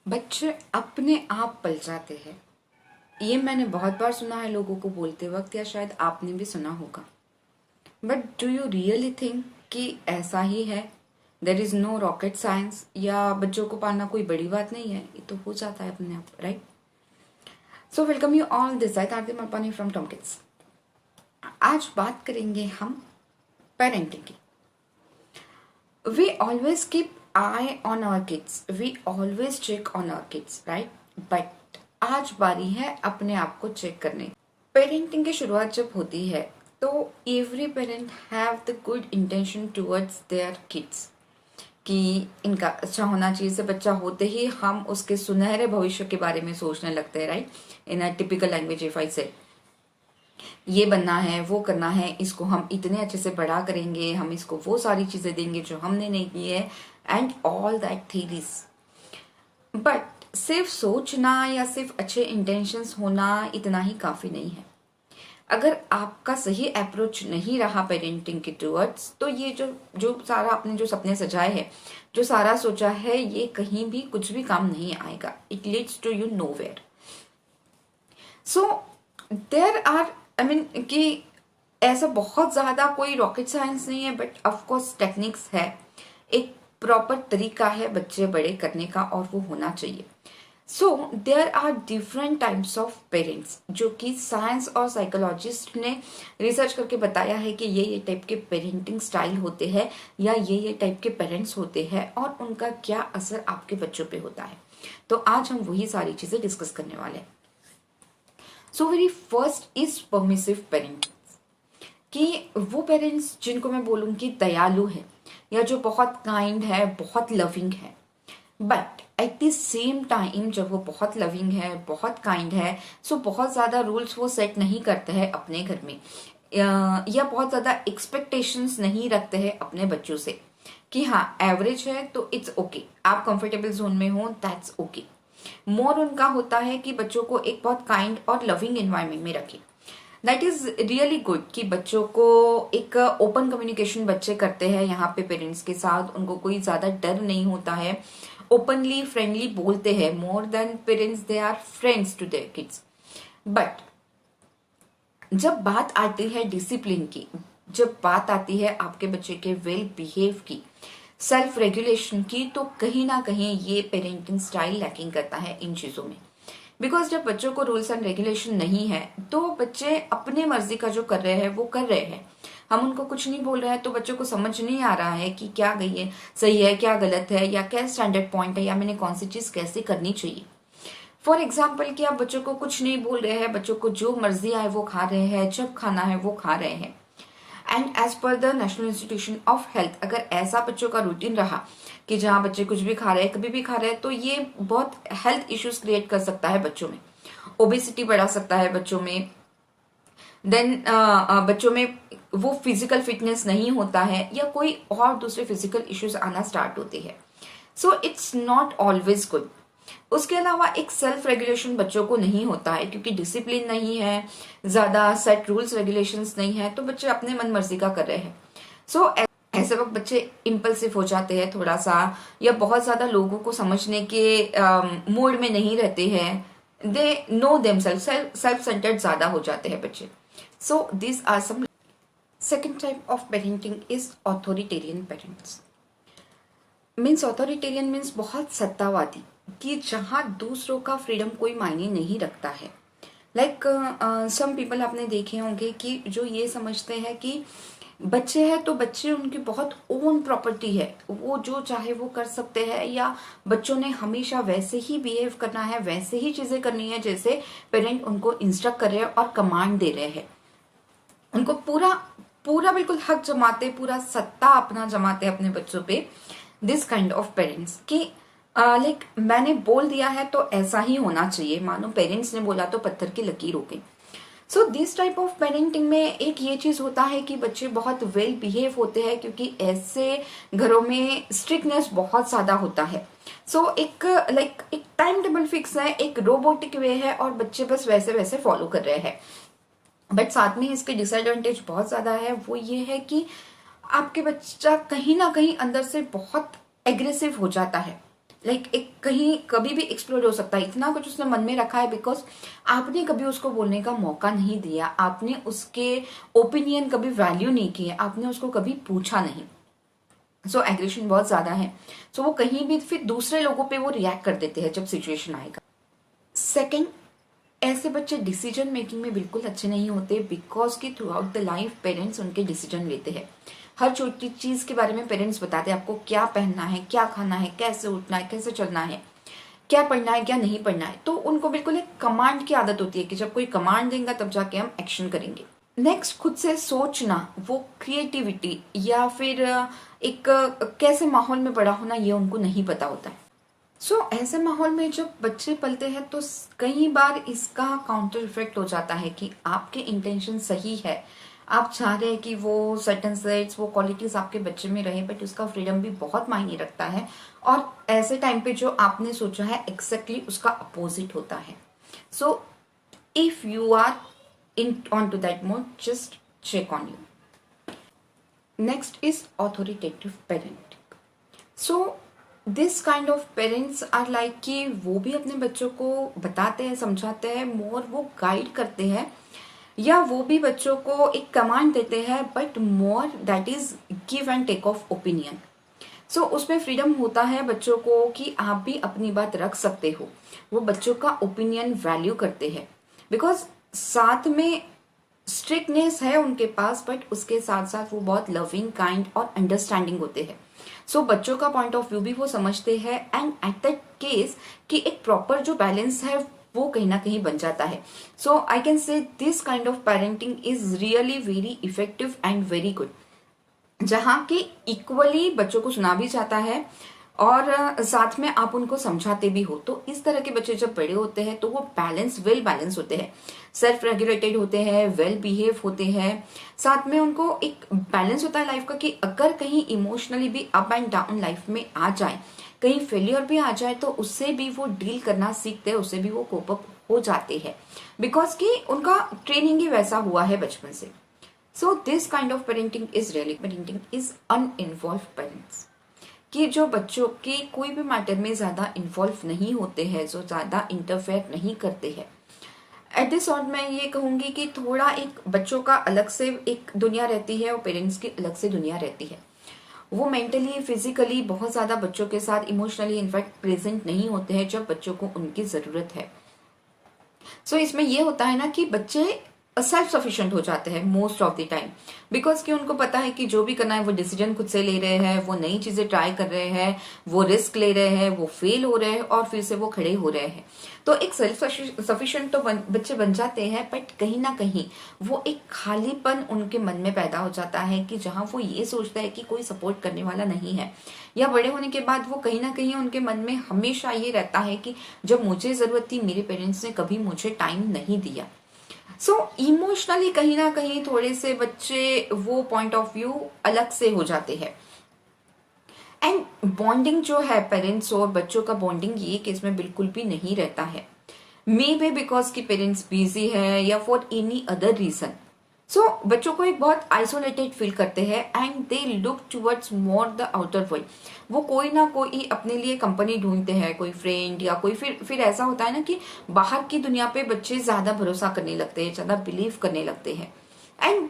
बच्चे अपने आप पल जाते हैं। ये मैंने बहुत बार सुना है लोगों को बोलते वक्त, या शायद आपने भी सुना होगा। But do you really think कि ऐसा ही है? There is no rocket science, या बच्चों को पालना कोई बड़ी बात नहीं है, ये तो हो जाता है अपने आप, right? So welcome you all, this side Aarti Malpani from Tom kids. आज बात करेंगे हम पेरेंटिंग की। We always keep eye on our kids. We always check on our kids, right? But आज बारी है अपने आप को चेक करने। पेरेंटिंग की शुरुआत जब होती है तो every parent have the good intention towards their kids कि इनका अच्छा होना चाहिए। से बच्चा होते ही हम उसके सुनहरे भविष्य के बारे में सोचने लगते हैं, right? In a typical language if I से ये बनना है, वो करना है, इसको हम इतने अच्छे से बड़ा करेंगे, हम इसको वो सारी चीजें देंगे जो हमने नहीं की है, and all that theories. But सिर्फ सोचना या सिर्फ अच्छे इंटेंशंस होना इतना ही काफी नहीं है। अगर आपका सही अप्रोच नहीं रहा पेरेंटिंग के टुवर्ड्स, तो ये जो जो सारा आपने जो सपने सजाए हैं, जो सारा सोचा है, ये कहीं भी कुछ भी काम नहीं आएगा। It leads to you nowhere. So there are कि ऐसा बहुत ज्यादा कोई रॉकेट साइंस नहीं है, बट ऑफकोर्स टेक्निक्स है, एक प्रॉपर तरीका है बच्चे बड़े करने का, और वो होना चाहिए। So there are different types of parents, जो कि साइंस और साइकोलॉजिस्ट ने रिसर्च करके बताया है कि ये टाइप के पेरेंटिंग स्टाइल होते हैं, या ये टाइप के पेरेंट्स होते हैं, और उनका क्या असर आपके बच्चों पे होता है। तो आज हम वही सारी चीजें डिस्कस करने वाले हैं। So very first is permissive parenting, कि वो पेरेंट्स जिनको मैं बोलूंगी दयालु है, या जो बहुत काइंड है, बहुत लविंग है। But at the same time जब वो बहुत लविंग है, बहुत काइंड है, सो बहुत ज्यादा रूल्स वो सेट नहीं करते हैं अपने घर में, या बहुत ज्यादा एक्सपेक्टेशंस नहीं रखते हैं अपने बच्चों से कि हाँ एवरेज है तो इट्स ओके, आप कंफर्टेबल जोन में हो, दैट्स ओके। मोर उनका होता है कि बच्चों को एक बहुत काइंड और लविंग एनवायरमेंट में रखें। दैट इज रियली गुड कि बच्चों को एक ओपन कम्युनिकेशन बच्चे करते हैं यहाँ पे पेरेंट्स के साथ, उनको कोई ज्यादा डर नहीं होता है, ओपनली फ्रेंडली बोलते हैं। More than parents, they are friends to their kids. But जब बात आती है डिसिप्लिन की, जब बात आती है आपके बच्चे के वेल बिहेव की, सेल्फ रेगुलेशन की, तो कहीं ना कहीं ये पेरेंटिंग स्टाइल लैकिंग करता है इन चीजों में। बिकॉज जब बच्चों को रूल्स एंड रेगुलेशन नहीं है, तो बच्चे अपने मर्जी का जो कर रहे हैं वो कर रहे हैं। हम उनको कुछ नहीं बोल रहे हैं, तो बच्चों को समझ नहीं आ रहा है कि क्या गई है सही है, क्या गलत है, या क्या स्टैंडर्ड पॉइंट है, या मैंने कौन सी चीज कैसे करनी चाहिए। फॉर एग्जाम्पल कि आप बच्चों को कुछ नहीं बोल रहे हैं, बच्चों को जो मर्जी आए वो खा रहे हैं, जब खाना है वो खा रहे हैं। And as per the national institution of health, अगर ऐसा बच्चों का रूटीन रहा कि जहां बच्चे कुछ भी खा रहे हैं, कभी भी खा रहे हैं, तो ये बहुत हेल्थ इश्यूज क्रिएट कर सकता है बच्चों में, ओबेसिटी बढ़ा सकता है बच्चों में। देन बच्चों में वो फिजिकल फिटनेस नहीं होता है, या कोई और दूसरे फिजिकल इश्यूज आना स्टार्ट होते हैं। So it's not always good. उसके अलावा एक सेल्फ रेगुलेशन बच्चों को नहीं होता है, क्योंकि डिसिप्लिन नहीं है, ज्यादा सेट रूल्स रेगुलेशंस नहीं है, तो बच्चे अपने मन मर्जी का कर रहे हैं। सो ऐसे वक्त बच्चे इम्पल्सिव हो जाते हैं थोड़ा सा, या बहुत ज्यादा लोगों को समझने के मूड में नहीं रहते हैं। They know themselves, self centred ज्यादा हो जाते हैं बच्चे। So this are some. Second type of parenting is authoritarian parents. Means authoritarian means बहुत सत्तावादी, कि जहां दूसरों का फ्रीडम कोई मायने नहीं रखता है। लाइक सम पीपल आपने देखे होंगे कि जो ये समझते हैं कि बच्चे हैं तो बच्चे उनकी बहुत ओन प्रॉपर्टी है, वो जो चाहे वो कर सकते हैं, या बच्चों ने हमेशा वैसे ही बिहेव करना है, वैसे ही चीजें करनी है जैसे पेरेंट उनको इंस्ट्रक्ट कर रहे हैं और कमांड दे रहे हैं। उनको पूरा पूरा बिल्कुल हक जमाते, पूरा सत्ता अपना जमाते अपने बच्चों पे। दिस काइंड ऑफ पेरेंट्स कि लाइक मैंने बोल दिया है तो ऐसा ही होना चाहिए, मानो पेरेंट्स ने बोला तो पत्थर की लकीर हो गई। So this type of parenting में एक ये चीज होता है कि बच्चे बहुत वेल बिहेव होते हैं, क्योंकि ऐसे घरों में स्ट्रिक्टनेस बहुत ज्यादा होता है। सो एक एक टाइम टेबल फिक्स है, एक रोबोटिक वे है, और बच्चे बस वैसे वैसे फॉलो कर रहे हैं। बट साथ में इसके डिसएडवांटेज बहुत ज्यादा है। वो ये है कि आपके बच्चा कहीं ना कहीं अंदर से बहुत एग्रेसिव हो जाता है, एक कहीं कभी भी एक्सप्लोड हो सकता है, इतना कुछ उसने मन में रखा है बिकॉज आपने कभी उसको बोलने का मौका नहीं दिया, आपने उसके ओपिनियन कभी वैल्यू नहीं किए, आपने उसको कभी पूछा नहीं। सो एग्रेशन बहुत ज्यादा है। सो वो कहीं भी फिर दूसरे लोगों पे वो रिएक्ट कर देते हैं जब सिचुएशन आएगा। सेकेंड, ऐसे बच्चे डिसीजन मेकिंग में बिल्कुल अच्छे नहीं होते बिकॉज कि through out the life parents उनके डिसीजन लेते हैं। हर छोटी चीज के बारे में पेरेंट्स बताते हैं आपको क्या पहनना है, क्या खाना है, कैसे उठना है, कैसे चलना है, क्या पढ़ना है, क्या नहीं पढ़ना है। तो उनको बिल्कुल एक कमांड की आदत होती है कि जब कोई कमांड देगा तब जाके हम एक्शन करेंगे। नेक्स्ट, खुद से सोचना, वो क्रिएटिविटी या फिर एक कैसे माहौल में बड़ा होना ये उनको नहीं पता होता है। ऐसे माहौल में जब बच्चे पलते हैं तो कई बार इसका काउंटर इफेक्ट हो जाता है कि आपके इंटेंशन सही है, आप चाह रहे हैं कि वो सर्टन सेट्स, वो क्वालिटीज आपके बच्चे में रहे, बट उसका फ्रीडम भी बहुत मायने रखता है और ऐसे टाइम पे जो आपने सोचा है एग्जैक्टली उसका अपोजिट होता है। So if you are in onto that mode, just check on you. Next is authoritative parenting. So this kind of parents are like कि वो भी अपने बच्चों को बताते हैं, समझाते हैं, मोर वो गाइड करते हैं, या वो भी बच्चों को एक कमांड देते हैं, but more that is give and take of opinion. So उसमें फ्रीडम होता है बच्चों को कि आप भी अपनी बात रख सकते हो। वो बच्चों का ओपिनियन वैल्यू करते हैं बिकॉज साथ में स्ट्रिक्टनेस है उनके पास, बट उसके साथ साथ वो बहुत लविंग, काइंड और अंडरस्टैंडिंग होते हैं। सो बच्चों का पॉइंट ऑफ व्यू भी वो समझते हैं एंड एट दैट केस कि एक प्रॉपर जो बैलेंस है वो कहीं ना कहीं बन जाता है। So I can say this kind of parenting is really very effective and very good, जहाँ के इक्वली बच्चों को सुना भी जाता है और साथ में आप उनको समझाते भी हो। तो इस तरह के बच्चे जब बड़े होते हैं तो वो वेल बैलेंस होते हैं, सेल्फ रेगुलेटेड होते हैं, वेल बिहेव होते हैं, साथ में उनको एक बैलेंस होता है लाइफ का कि अगर कहीं इमोशनली भी अप एंड डाउन लाइफ में आ जाए, कहीं फेलियर भी आ जाए, तो उससे भी वो डील करना सीखते हैं, उससे भी वो कोप अप हो जाते हैं बिकॉज कि उनका ट्रेनिंग ही वैसा हुआ है बचपन से। So this kind of parenting is uninvolved parents, कि जो बच्चों के कोई भी मैटर में ज्यादा इन्वॉल्व नहीं होते हैं, जो ज्यादा इंटरफेयर नहीं करते हैं। एट दिस ऑट मैं ये कहूंगी कि थोड़ा एक बच्चों का अलग से एक दुनिया रहती है और पेरेंट्स की अलग से दुनिया रहती है। वो मेंटली, फिजिकली बहुत ज्यादा बच्चों के साथ इमोशनली इनफैक्ट प्रेजेंट नहीं होते हैं जब बच्चों को उनकी जरूरत है। सो इसमें ये होता है ना कि बच्चे सेल्फ सफिशिएंट हो जाते हैं most of the time because कि उनको पता है कि जो भी करना है वो डिसीजन खुद से ले रहे हैं, वो नई चीजें ट्राई कर रहे हैं, वो रिस्क ले रहे हैं, वो फेल हो रहे हैं और फिर से वो खड़े हो रहे हैं। तो एक सेल्फ सफिशिएंट तो बच्चे बन जाते हैं, बट कहीं ना कहीं वो एक खालीपन उनके मन में पैदा हो जाता है कि जहां वो ये सोचता है कि कोई सपोर्ट करने वाला नहीं है, या बड़े होने के बाद वो कहीं ना कहीं उनके मन में हमेशा ये रहता है कि जब मुझे जरूरत थी मेरे पेरेंट्स ने कभी मुझे टाइम नहीं दिया। सो इमोशनली कहीं ना कहीं थोड़े से बच्चे वो पॉइंट ऑफ व्यू अलग से हो जाते हैं। एंड बॉन्डिंग जो है पेरेंट्स और बच्चों का बॉन्डिंग ये केस में बिल्कुल भी नहीं रहता है, मे बी बिकॉज कि पेरेंट्स बिजी है या फॉर एनी अदर रीजन। सो बच्चों को एक बहुत आइसोलेटेड फील करते हैं and they look towards more the outer world. वो कोई ना कोई अपने लिए कंपनी ढूंढते हैं, कोई फ्रेंड या कोई फिर ऐसा होता है ना कि बाहर की दुनिया पे बच्चे ज्यादा भरोसा करने लगते हैं, ज्यादा बिलीव करने लगते हैं and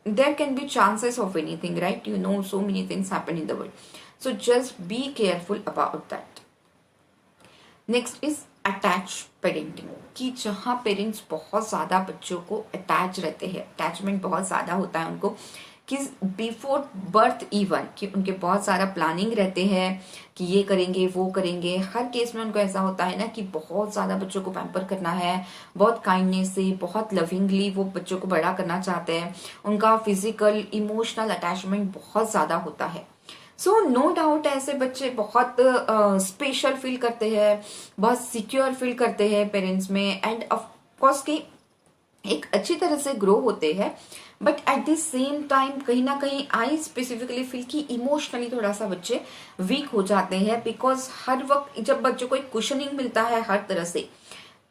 there can be chances of anything, right? You know so many things happen in the world, so just be careful about that. Next is attach parenting, कि जहां पेरेंट्स बहुत ज्यादा बच्चों को अटैच रहते हैं, अटैचमेंट बहुत ज्यादा होता है उनको, कि बिफोर बर्थ इवन कि उनके बहुत सारा प्लानिंग रहते हैं कि ये करेंगे वो करेंगे। हर केस में उनको ऐसा होता है ना कि बहुत ज्यादा बच्चों को पैम्पर करना है, बहुत काइंडनेस से, बहुत लविंगली वो बच्चों को बड़ा करना चाहते हैं। उनका फिजिकल इमोशनल अटैचमेंट बहुत ज्यादा होता है। सो नो डाउट ऐसे बच्चे बहुत स्पेशल फील करते हैं, बहुत सिक्योर फील करते हैं पेरेंट्स में एंड ऑफकोर्स कि एक अच्छी तरह से ग्रो होते हैं, but at the same time कहीं ना कहीं आई स्पेसिफिकली फील कि इमोशनली थोड़ा सा बच्चे वीक हो जाते हैं बिकॉज हर वक्त जब बच्चों को एक कुशनिंग मिलता है हर तरह से,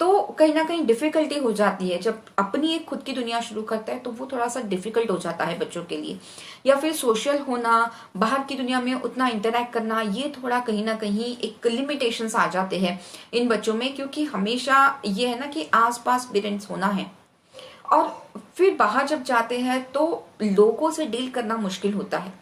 तो कहीं ना कहीं डिफिकल्टी हो जाती है। जब अपनी एक खुद की दुनिया शुरू करता है तो वो थोड़ा सा डिफिकल्ट हो जाता है बच्चों के लिए, या फिर सोशल होना, बाहर की दुनिया में उतना इंटरेक्ट करना, ये थोड़ा कहीं ना कहीं एक लिमिटेशंस आ जाते हैं इन बच्चों में, क्योंकि हमेशा ये है ना कि आसपास पेरेंट्स होना है। और फिर बाहर जब जाते हैं तो लोगों से डील करना मुश्किल होता है,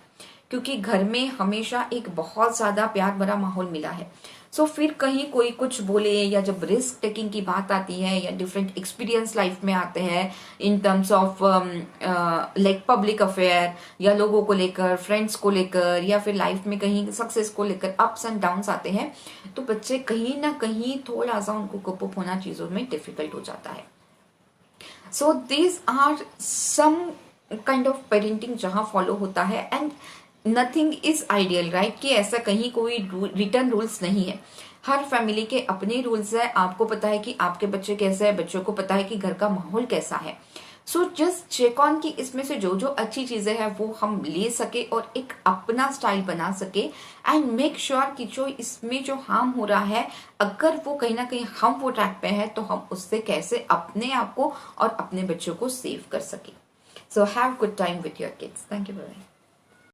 क्योंकि घर में हमेशा एक बहुत ज्यादा प्यार भरा माहौल मिला है। सो फिर कहीं कोई कुछ बोले, या जब रिस्क टेकिंग की बात आती है, या डिफरेंट एक्सपीरियंस लाइफ में आते हैं in terms of like public affair, या लोगों को लेकर, फ्रेंड्स को लेकर, या फिर लाइफ में कहीं सक्सेस को लेकर अप्स एंड डाउन्स आते हैं, तो बच्चे कहीं ना कहीं थोड़ा सा उनको कोप अप होना चीजों में डिफिकल्ट हो जाता है। So these are some kind of parenting जहां फॉलो होता है, and nothing is ideal, right, कि ऐसा कहीं कोई रिटर्न रूल्स नहीं है। हर फैमिली के अपने रूल्स है। आपको पता है कि आपके बच्चे कैसे है, बच्चों को पता है कि घर का माहौल कैसा है। सो जस्ट चेक ऑन कि इसमें से जो जो अच्छी चीजें हैं वो हम ले सके और एक अपना स्टाइल बना सके, एंड मेक श्योर कि जो इसमें जो हार्म हो रहा है, अगर वो कहीं ना कहीं हम वो ट्रैक पे है, तो हम उससे कैसे अपने आप को और अपने बच्चों को सेव कर सके। So have good time with your kids. Thank you. Bye.